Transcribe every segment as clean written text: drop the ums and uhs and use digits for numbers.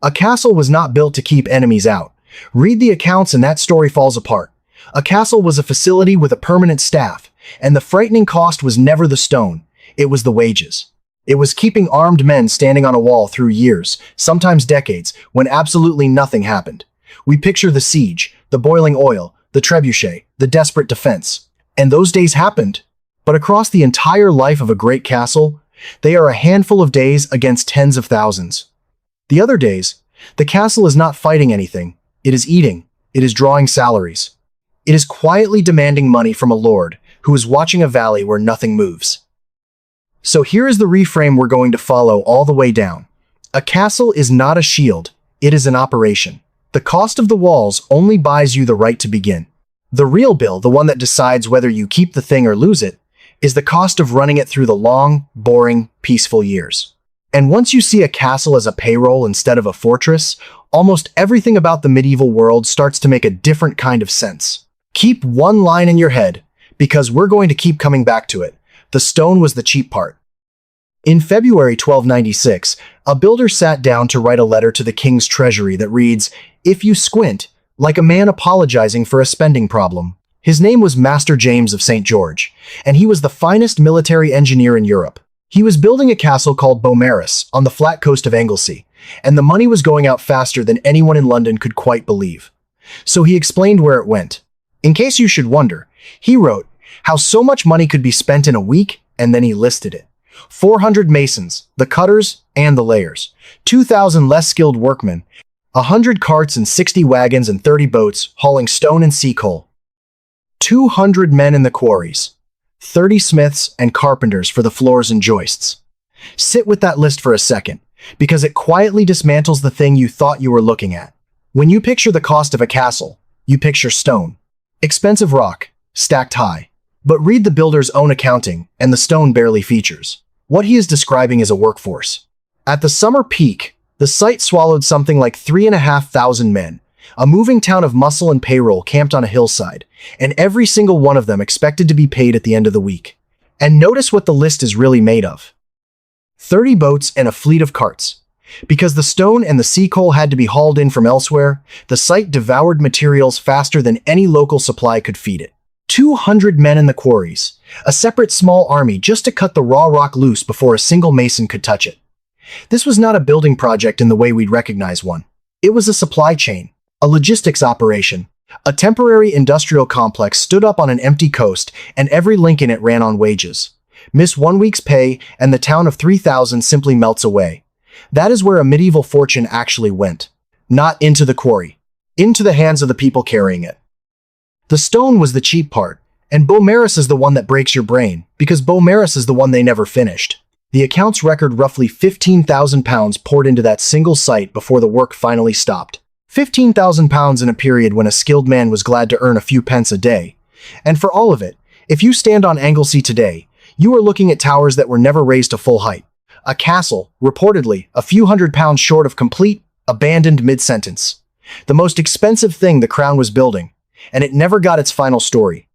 A castle was not built to keep enemies out. Read the accounts and that story falls apart. A castle was a facility with a permanent staff, and the frightening cost was never the stone, it was the wages. It was keeping armed men standing on a wall through years, sometimes decades, when absolutely nothing happened. We picture the siege, the boiling oil, the trebuchet, the desperate defense. And those days happened. But across the entire life of a great castle, they are a handful of days against tens of thousands. The other days, the castle is not fighting anything. It is eating. It is drawing salaries. It is quietly demanding money from a lord who is watching a valley where nothing moves. So here is the reframe we're going to follow all the way down. A castle is not a shield. It is an operation. The cost of the walls only buys you the right to begin. The real bill, the one that decides whether you keep the thing or lose it, is the cost of running it through the long, boring, peaceful years. And once you see a castle as a payroll instead of a fortress, almost everything about the medieval world starts to make a different kind of sense. Keep one line in your head, because we're going to keep coming back to it. The stone was the cheap part. In February 1296, a builder sat down to write a letter to the king's treasury that reads, "If you squint, like a man apologizing for a spending problem." His name was Master James of St. George, and he was the finest military engineer in Europe. He was building a castle called Beaumaris on the flat coast of Anglesey, and the money was going out faster than anyone in London could quite believe. So he explained where it went. In case you should wonder, he wrote how so much money could be spent in a week, and then he listed it. 400 masons, the cutters, and the layers, 2,000 less skilled workmen, 100 carts and 60 wagons and 30 boats hauling stone and sea coal, 200 men in the quarries, 30 smiths and carpenters for the floors and joists. Sit with that list for a second, because it quietly dismantles the thing you thought you were looking at. When you picture the cost of a castle, you picture stone. Expensive rock, stacked high. But read the builder's own accounting, and the stone barely features. What he is describing is a workforce. At the summer peak, the site swallowed something like 3,500 men, a moving town of muscle and payroll camped on a hillside, and every single one of them expected to be paid at the end of the week. And notice what the list is really made of. 30 boats and a fleet of carts. Because the stone and the sea coal had to be hauled in from elsewhere, the site devoured materials faster than any local supply could feed it. 200 men in the quarries, a separate small army just to cut the raw rock loose before a single mason could touch it. This was not a building project in the way we'd recognize one. It was a supply chain, a logistics operation. A temporary industrial complex stood up on an empty coast, and every link in it ran on wages. Miss 1 week's pay, and the town of 3,000 simply melts away. That is where a medieval fortune actually went. Not into the quarry. Into the hands of the people carrying it. The stone was the cheap part, and Beaumaris is the one that breaks your brain, because Beaumaris is the one they never finished. The accounts record roughly £15,000 poured into that single site before the work finally stopped. £15,000 in a period when a skilled man was glad to earn a few pence a day. And for all of it, if you stand on Anglesey today, you are looking at towers that were never raised to full height. A castle, reportedly, a few £100s short of complete, abandoned mid-sentence. The most expensive thing the crown was building, and it never got its final story.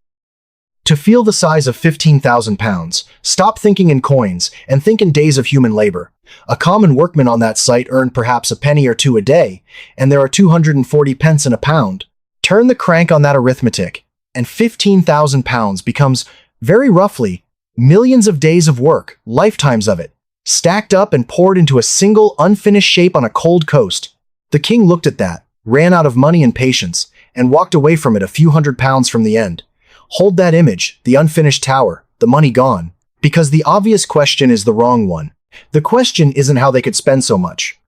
To feel the size of £15,000, stop thinking in coins and think in days of human labor. A common workman on that site earned perhaps a penny or two a day, and there are 240 pence in a pound. Turn the crank on that arithmetic, and £15,000 becomes, very roughly, millions of days of work, lifetimes of it, stacked up and poured into a single unfinished shape on a cold coast. The king looked at that, ran out of money and patience, and walked away from it a few £100s from the end. Hold that image, the unfinished tower, the money gone. Because the obvious question is the wrong one. The question isn't how they could spend so much.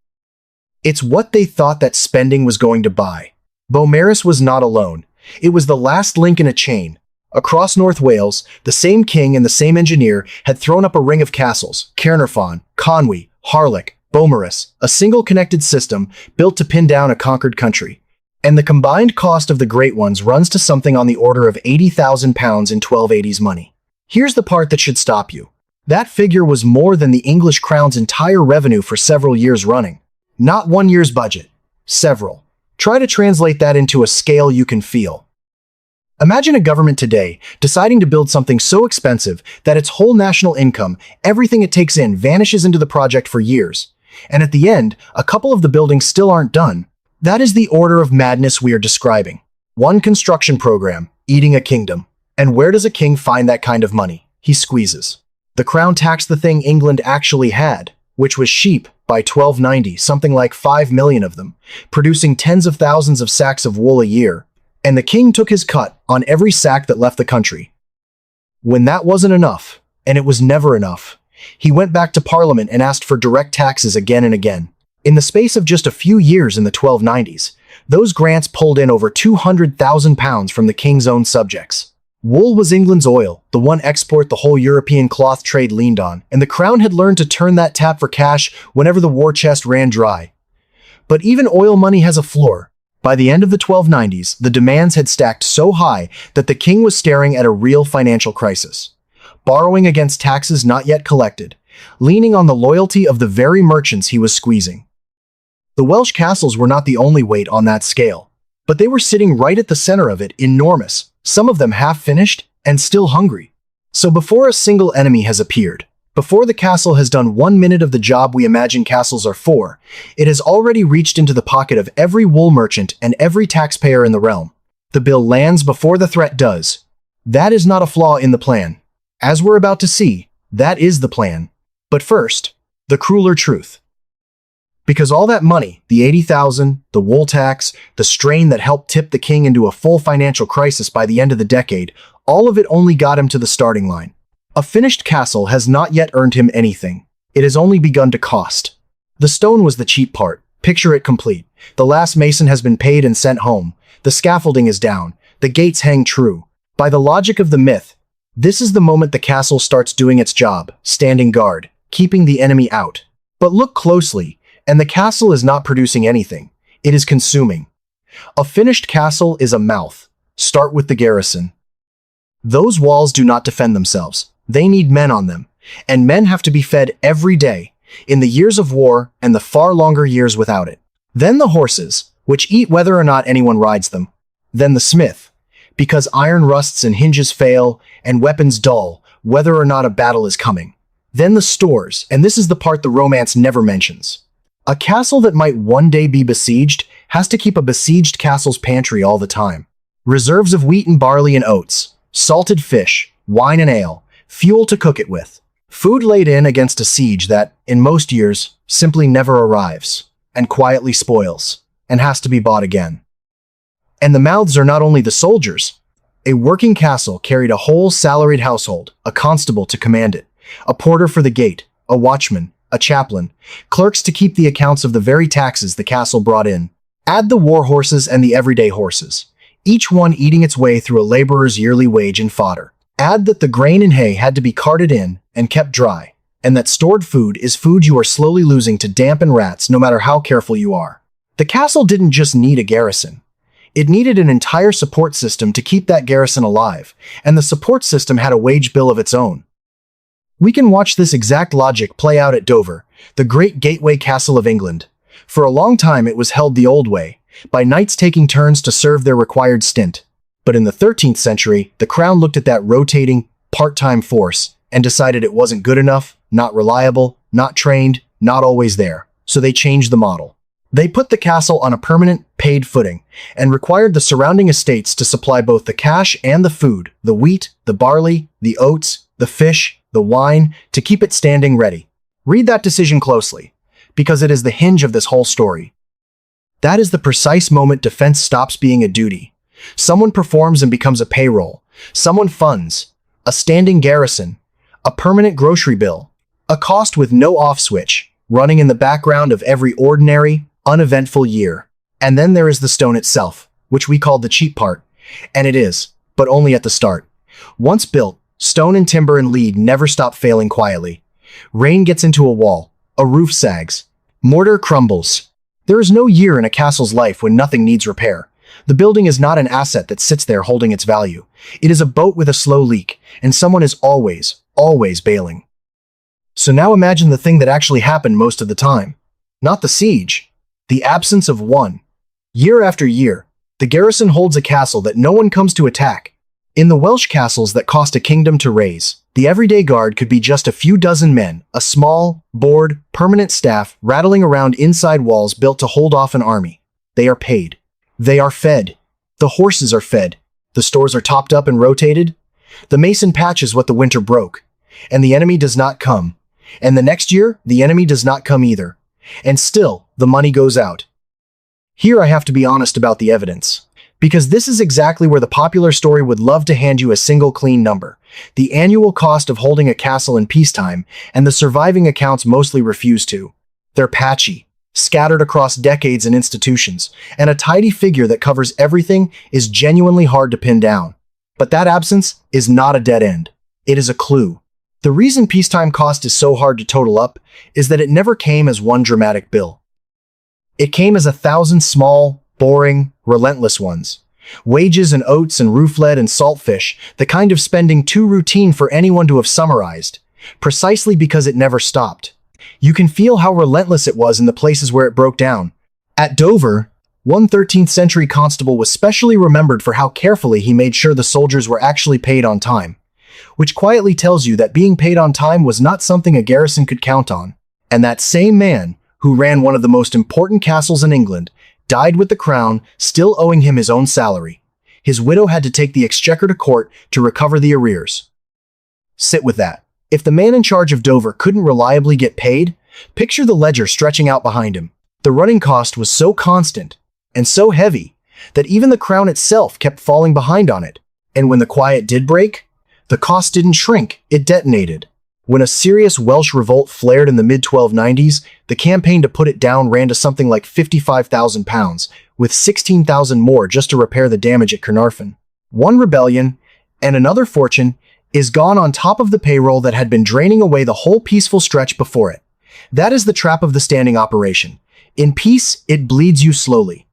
It's what they thought that spending was going to buy. Beaumaris was not alone. It was the last link in a chain. Across North Wales, the same king and the same engineer had thrown up a ring of castles, Caernarfon, Conwy, Harlech, Beaumaris, a single connected system built to pin down a conquered country. And the combined cost of the great ones runs to something on the order of £80,000 in 1280s money. Here's the part that should stop you. That figure was more than the English crown's entire revenue for several years running. Not 1 year's budget. Several. Try to translate that into a scale you can feel. Imagine a government today deciding to build something so expensive that its whole national income, everything it takes in, vanishes into the project for years. And at the end, a couple of the buildings still aren't done. That is the order of madness we are describing. One construction program, eating a kingdom. And where does a king find that kind of money? He squeezes. The crown taxed the thing England actually had, which was sheep, by 1290, something like 5 million of them, producing tens of thousands of sacks of wool a year. And the king took his cut on every sack that left the country. When that wasn't enough, and it was never enough, he went back to Parliament and asked for direct taxes again and again. In the space of just a few years in the 1290s, those grants pulled in over £200,000 from the king's own subjects. Wool was England's oil, the one export the whole European cloth trade leaned on, and the crown had learned to turn that tap for cash whenever the war chest ran dry. But even oil money has a floor. By the end of the 1290s, the demands had stacked so high that the king was staring at a real financial crisis. Borrowing against taxes not yet collected, leaning on the loyalty of the very merchants he was squeezing. The Welsh castles were not the only weight on that scale, but they were sitting right at the center of it, enormous, some of them half-finished and still hungry. So before a single enemy has appeared, before the castle has done 1 minute of the job we imagine castles are for, it has already reached into the pocket of every wool merchant and every taxpayer in the realm. The bill lands before the threat does. That is not a flaw in the plan. As we're about to see, that is the plan. But first, the crueler truth. Because all that money, the 80,000, the wool tax, the strain that helped tip the king into a full financial crisis by the end of the decade, all of it only got him to the starting line. A finished castle has not yet earned him anything. It has only begun to cost. The stone was the cheap part. Picture it complete. The last mason has been paid and sent home. The scaffolding is down. The gates hang true. By the logic of the myth, this is the moment the castle starts doing its job, standing guard, keeping the enemy out. But look closely, and the castle is not producing anything. It is consuming. A finished castle is a mouth. Start with the garrison. Those walls do not defend themselves. They need men on them, and men have to be fed every day, in the years of war and the far longer years without it. Then the horses, which eat whether or not anyone rides them. Then the smith, because iron rusts and hinges fail, and weapons dull, whether or not a battle is coming. Then the stores, and this is the part the romance never mentions. A castle that might one day be besieged has to keep a besieged castle's pantry all the time. Reserves of wheat and barley and oats, salted fish, wine and ale, fuel to cook it with. Food laid in against a siege that, in most years, simply never arrives, and quietly spoils, and has to be bought again. And the mouths are not only the soldiers. A working castle carried a whole salaried household, a constable to command it, a porter for the gate, a watchman, a chaplain, clerks to keep the accounts of the very taxes the castle brought in. Add the war horses and the everyday horses, each one eating its way through a laborer's yearly wage and fodder. Add that the grain and hay had to be carted in and kept dry, and that stored food is food you are slowly losing to damp and rats no matter how careful you are. The castle didn't just need a garrison. It needed an entire support system to keep that garrison alive, and the support system had a wage bill of its own. We can watch this exact logic play out at Dover, the great gateway castle of England. For a long time it was held the old way, by knights taking turns to serve their required stint. But in the 13th century, the crown looked at that rotating, part-time force and decided it wasn't good enough, not reliable, not trained, not always there. So they changed the model. They put the castle on a permanent, paid footing and required the surrounding estates to supply both the cash and the food, the wheat, the barley, the oats, the fish, the wine, to keep it standing ready. Read that decision closely, because it is the hinge of this whole story. That is the precise moment defense stops being a duty. Someone performs and becomes a payroll. Someone funds. A standing garrison. A permanent grocery bill. A cost with no off switch, running in the background of every ordinary, uneventful year. And then there is the stone itself, which we call the cheap part. And it is, but only at the start. Once built, stone and timber and lead never stop failing quietly. Rain gets into a wall. A roof sags. Mortar crumbles. There is no year in a castle's life when nothing needs repair. The building is not an asset that sits there holding its value. It is a boat with a slow leak, and someone is always, always bailing. So now imagine the thing that actually happened most of the time. Not the siege. The absence of one. Year after year, the garrison holds a castle that no one comes to attack. In the Welsh castles that cost a kingdom to raise, the everyday guard could be just a few dozen men, a small, bored, permanent staff rattling around inside walls built to hold off an army. They are paid. They are fed. The horses are fed. The stores are topped up and rotated. The mason patches what the winter broke. And the enemy does not come. And the next year, the enemy does not come either. And still, the money goes out. Here I have to be honest about the evidence. Because this is exactly where the popular story would love to hand you a single clean number. The annual cost of holding a castle in peacetime, and the surviving accounts mostly refuse to. They're patchy, scattered across decades and institutions, and a tidy figure that covers everything is genuinely hard to pin down. But that absence is not a dead end. It is a clue. The reason peacetime cost is so hard to total up is that it never came as one dramatic bill. It came as 1,000 small, boring, relentless ones. Wages and oats and roof lead and saltfish, the kind of spending too routine for anyone to have summarized, precisely because it never stopped. You can feel how relentless it was in the places where it broke down. At Dover, one 13th century constable was specially remembered for how carefully he made sure the soldiers were actually paid on time, which quietly tells you that being paid on time was not something a garrison could count on. And that same man, who ran one of the most important castles in England, died with the crown still owing him his own salary. His widow had to take the exchequer to court to recover the arrears. Sit with that. If the man in charge of Dover couldn't reliably get paid, picture the ledger stretching out behind him. The running cost was so constant and so heavy that even the crown itself kept falling behind on it. And when the quiet did break, the cost didn't shrink, it detonated. When a serious Welsh revolt flared in the mid-1290s, the campaign to put it down ran to something like £55,000, with 16,000 more just to repair the damage at Carnarvon. One rebellion, and another fortune, is gone on top of the payroll that had been draining away the whole peaceful stretch before it. That is the trap of the standing operation. In peace, it bleeds you slowly.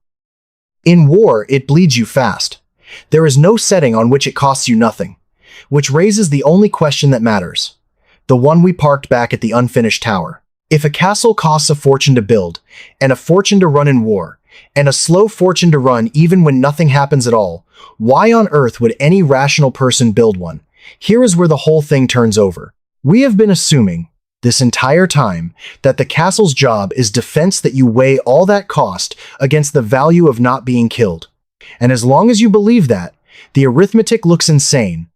In war, it bleeds you fast. There is no setting on which it costs you nothing, which raises the only question that matters. The one we parked back at the unfinished tower. If a castle costs a fortune to build, and a fortune to run in war, and a slow fortune to run even when nothing happens at all, why on earth would any rational person build one? Here is where the whole thing turns over. We have been assuming, this entire time, that the castle's job is defense, that you weigh all that cost against the value of not being killed. And as long as you believe that, the arithmetic looks insane.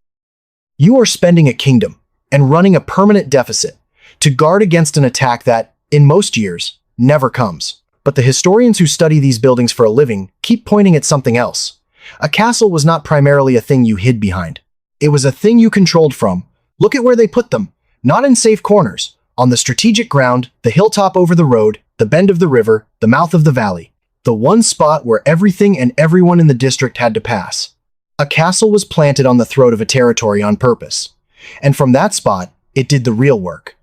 You are spending a kingdom and running a permanent deficit to guard against an attack that, in most years, never comes. But the historians who study these buildings for a living keep pointing at something else. A castle was not primarily a thing you hid behind. It was a thing you controlled from. Look at where they put them. Not in safe corners. On the strategic ground, the hilltop over the road, the bend of the river, the mouth of the valley. The one spot where everything and everyone in the district had to pass. A castle was planted on the throat of a territory on purpose. And from that spot, it did the real work.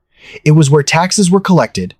It was where taxes were collected.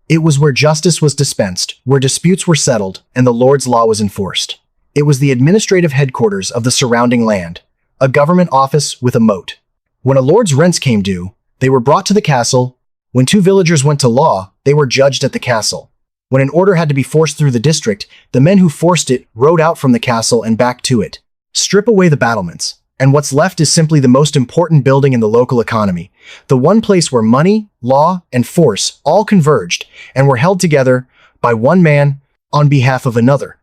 It was where justice was dispensed, where disputes were settled, and the Lord's law was enforced. It was the administrative headquarters of the surrounding land, a government office with a moat. When a lord's rents came due, they were brought to the castle. When two villagers went to law, they were judged at the castle. When an order had to be forced through the district, the men who forced it rode out from the castle and back to it. Strip away the battlements, and what's left is simply the most important building in the local economy, the one place where money, law, and force all converged and were held together by one man on behalf of another.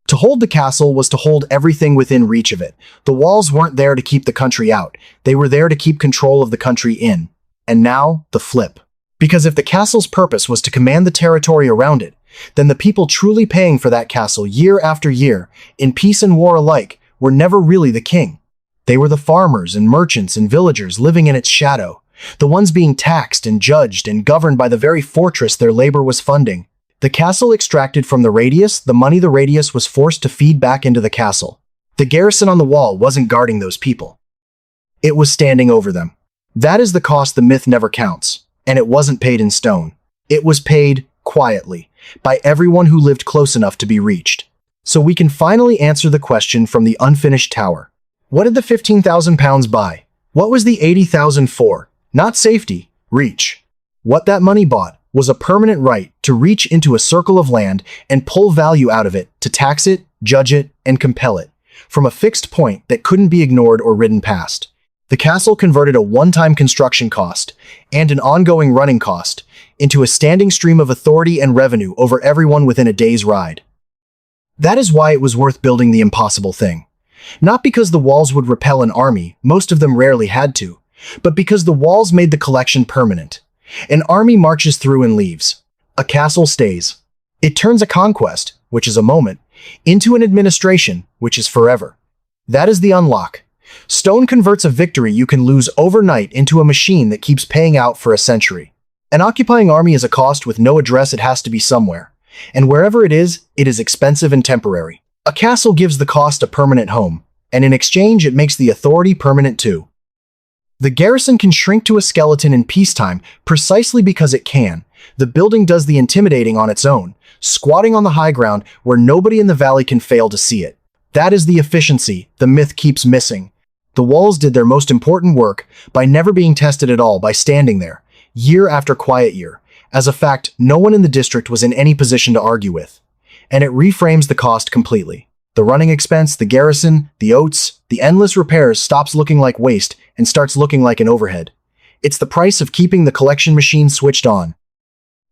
To hold the castle was to hold everything within reach of it. The walls weren't there to keep the country out. They were there to keep control of the country in. And now, the flip. Because if the castle's purpose was to command the territory around it, then the people truly paying for that castle year after year, in peace and war alike, were never really the king. They were the farmers and merchants and villagers living in its shadow, the ones being taxed and judged and governed by the very fortress their labor was funding. The castle extracted from the radius the money the radius was forced to feed back into the castle. The garrison on the wall wasn't guarding those people. It was standing over them. That is the cost the myth never counts, and it wasn't paid in stone. It was paid quietly, by everyone who lived close enough to be reached. So we can finally answer the question from the unfinished tower. What did the £15,000 buy? What was the £80,000 for? Not safety, reach. What that money bought was a permanent right to reach into a circle of land and pull value out of it, to tax it, judge it, and compel it. from a fixed point that couldn't be ignored or ridden past. The castle converted a one-time construction cost and an ongoing running cost into a standing stream of authority and revenue over everyone within a day's ride. That is why it was worth building the impossible thing. Not because the walls would repel an army, most of them rarely had to, but because the walls made the collection permanent. An army marches through and leaves. A castle stays. It turns a conquest, which is a moment, into an administration, which is forever. That is the unlock. Stone converts a victory you can lose overnight into a machine that keeps paying out for a century. An occupying army is a cost with no address. It has to be somewhere. And wherever it is expensive and temporary. A castle gives the cost a permanent home, and in exchange it makes the authority permanent too. The garrison can shrink to a skeleton in peacetime precisely because it can. The building does the intimidating on its own, squatting on the high ground where nobody in the valley can fail to see it. That is the efficiency the myth keeps missing. The walls did their most important work by never being tested at all, by standing there, year after quiet year, as a fact no one in the district was in any position to argue with. And it reframes the cost completely. The running expense, the garrison, the oats, the endless repairs stops looking like waste and starts looking like an overhead. It's the price of keeping the collection machine switched on.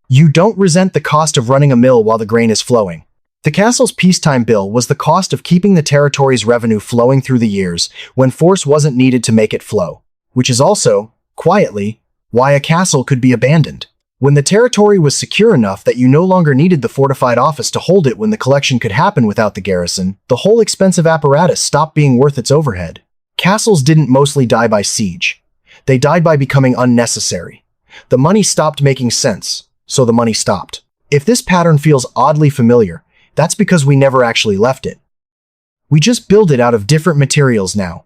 You don't resent the cost of running a mill while the grain is flowing. The castle's peacetime bill was the cost of keeping the territory's revenue flowing through the years when force wasn't needed to make it flow. Which is also, quietly, why a castle could be abandoned. When the territory was secure enough that you no longer needed the fortified office to hold it, when the collection could happen without the garrison, the whole expensive apparatus stopped being worth its overhead. Castles didn't mostly die by siege. They died by becoming unnecessary. The money stopped making sense, so the money stopped. If this pattern feels oddly familiar, that's because we never actually left it. We just build it out of different materials now.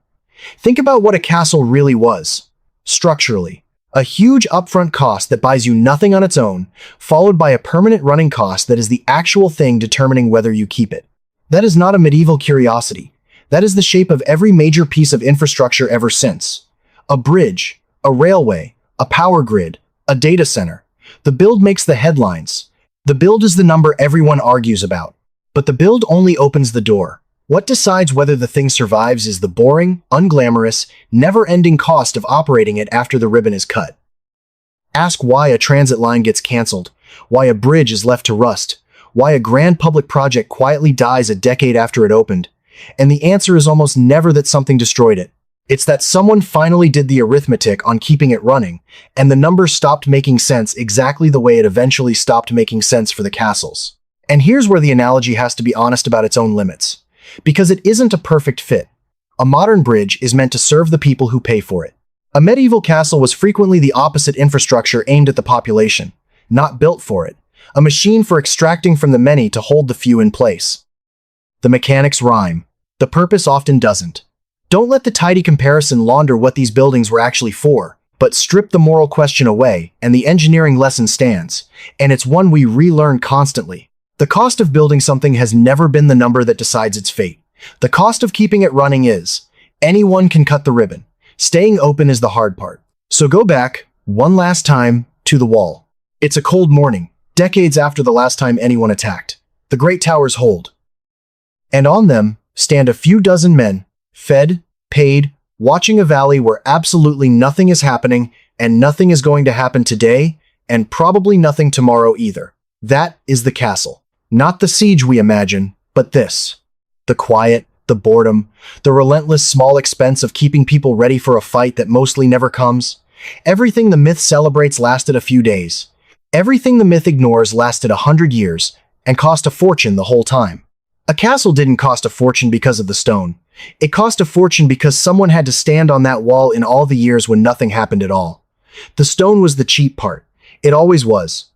Think about what a castle really was. Structurally. A huge upfront cost that buys you nothing on its own, followed by a permanent running cost that is the actual thing determining whether you keep it. That is not a medieval curiosity. That is the shape of every major piece of infrastructure ever since. A bridge, a railway, a power grid, a data center. The build makes the headlines. The build is the number everyone argues about. But the build only opens the door. What decides whether the thing survives is the boring, unglamorous, never-ending cost of operating it after the ribbon is cut. Ask why a transit line gets canceled, why a bridge is left to rust, why a grand public project quietly dies a decade after it opened, and the answer is almost never that something destroyed it. It's that someone finally did the arithmetic on keeping it running, and the numbers stopped making sense exactly the way it eventually stopped making sense for the castles. And here's where the analogy has to be honest about its own limits. Because it isn't a perfect fit. A modern bridge is meant to serve the people who pay for it. A medieval castle was frequently the opposite infrastructure aimed at the population, not built for it, a machine for extracting from the many to hold the few in place. The mechanics rhyme. The purpose often doesn't. Don't let the tidy comparison launder what these buildings were actually for, but strip the moral question away and the engineering lesson stands, and it's one we relearn constantly. The cost of building something has never been the number that decides its fate. The cost of keeping it running is. Anyone can cut the ribbon. Staying open is the hard part. So go back, one last time, to the wall. It's a cold morning, decades after the last time anyone attacked. The great towers hold. And on them stand a few dozen men, fed, paid, watching a valley where absolutely nothing is happening, and nothing is going to happen today, and probably nothing tomorrow either. That is the castle. Not the siege we imagine, but this. The quiet, the boredom, the relentless small expense of keeping people ready for a fight that mostly never comes. Everything the myth celebrates lasted a few days. Everything the myth ignores lasted 100 years, and cost a fortune the whole time. A castle didn't cost a fortune because of the stone. It cost a fortune because someone had to stand on that wall in all the years when nothing happened at all. The stone was the cheap part. It always was.